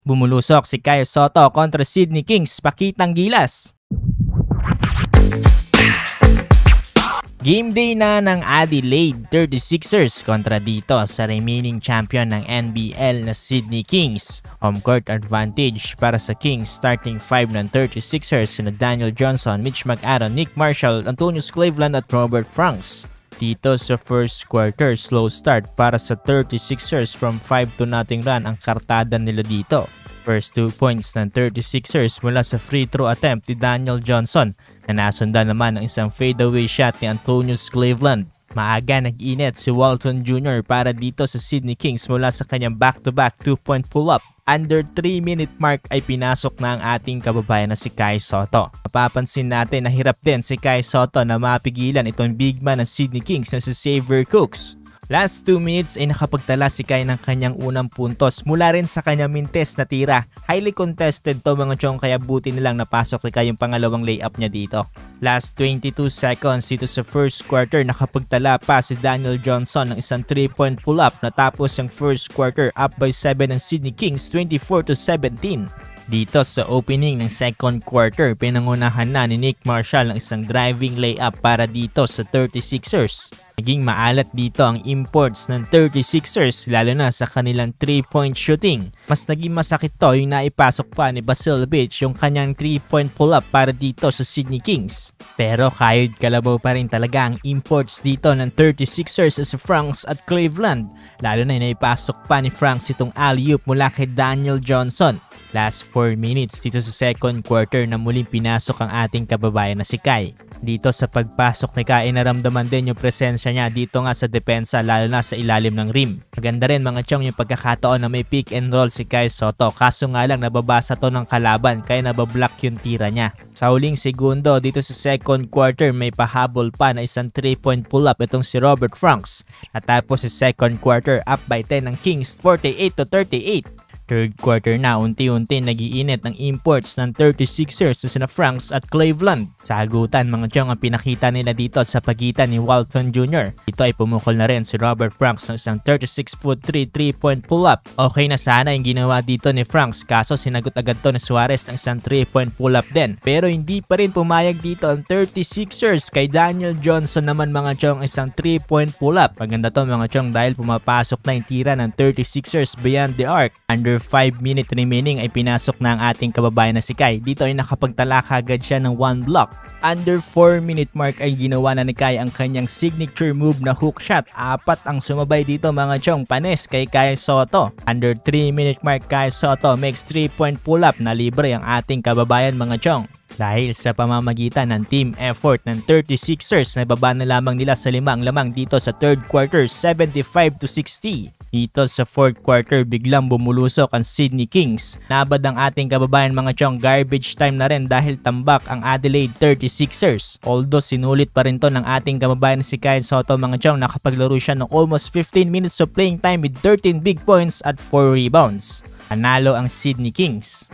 Bumulusok si Kai Sotto kontra Sydney Kings, pakitang gilas. Game day na ng Adelaide 36ers kontra dito sa remaining champion ng NBL na Sydney Kings. Home court advantage para sa Kings, starting 5 ng 36ers na Daniel Johnson, Mitch McAdoo, Nick Marshall, Antonius Cleveland at Robert Franks. Dito sa first quarter, slow start para sa 36ers, from 5-0 run ang kartada nila dito. First 2 points ng 36ers mula sa free throw attempt ni Daniel Johnson na nasundan naman ng isang fadeaway shot ni Antonius Cleveland. Maaga nag-init si Walton Jr. para dito sa Sydney Kings mula sa kanyang back-to-back 2-point pull-up. Under 3-minute mark ay pinasok na ang ating kababayan na si Kai Sotto. Mapapansin natin na hirap din si Kai Sotto na mapigilan itong big man ng Sydney Kings na si Xavier Cooks. Last 2 minutes ay nakapagtala si Kai ng kanyang unang puntos mula rin sa kanyang mintes na tira. Highly contested to mga chong, kaya buti nilang napasok si Kai yung pangalawang layup niya dito. Last 22 seconds dito sa first quarter, nakapagtala pa si Daniel Johnson ng isang 3-point pull-up, natapos ang first quarter up by 7 ng Sydney Kings, 24-17. Dito sa opening ng second quarter, pinangunahan na ni Nick Marshall ng isang driving layup para dito sa 36ers. Naging maalat dito ang imports ng 36ers, lalo na sa kanilang 3-point shooting. Mas naging masakit to yung naipasok pa ni Vasiljevic yung kanyang 3-point pull-up para dito sa Sydney Kings. Pero kayod kalabaw pa rin talaga ang imports dito ng 36ers sa Franks at Cleveland. Lalo na yung naipasok pa ni Franks itong alley-oop mula kay Daniel Johnson. Last 4 minutes dito sa second quarter na muling pinasok ang ating kababayan na si Kai. Dito sa pagpasok ni Kai, naramdaman din yung presensya niya dito nga sa depensa, lalo na sa ilalim ng rim. Maganda rin mga chong yung pagkakataon na may pick and roll si Kai Sotto, kaso nga lang nababasa to ng kalaban kaya nabablock yung tira niya. Sa huling segundo dito sa second quarter, may pahabol pa na isang 3-point pull-up itong si Robert Franks. Natapos sa second quarter, up by 10 ng Kings, 48-38. Third quarter na, unti-unti nagiinit ang imports ng 36ers sa sina Franks at Cleveland. Sagutan mga chong ang pinakita nila dito sa pagitan ni Walton Jr. Dito ay pumukol na rin si Robert Franks ng isang 36'3" 3-point pull-up. Okay na sana yung ginawa dito ni Franks, kaso sinagot agad to ni Suarez ng isang 3-point pull-up din. Pero hindi pa rin pumayag dito ang 36ers. Kay Daniel Johnson naman mga chong isang 3-point pull-up. Maganda to mga chong dahil pumapasok na yung tira ng 36ers beyond the arc. Under 5 minutes remaining ay pinasok na ang ating kababayan na si Kai. Dito ay nakapagtala kagad siya ng 1 block. Under 4-minute mark ay ginawa na ni Kai ang kanyang signature move na hook shot. 4 ang sumabay dito mga chong, panis kay Kai Sotto. Under 3-minute mark, Kai Sotto makes 3-point pull-up na libre ang ating kababayan mga chong. Dahil sa pamamagitan ng team effort ng 36ers, nababa na lamang nila sa 5 ang lamang dito sa third quarter, 75-60. Dito sa fourth quarter, biglang bumulusok ang Sydney Kings. Nabad ang ating kababayan mga chong, garbage time na rin dahil tambak ang Adelaide 36ers. Although sinulit pa rin to ng ating kababayan si Kai Sotto mga chong, nakapaglaro siya ng almost 15 minutes of playing time with 13 big points at 4 rebounds. Panalo ang Sydney Kings.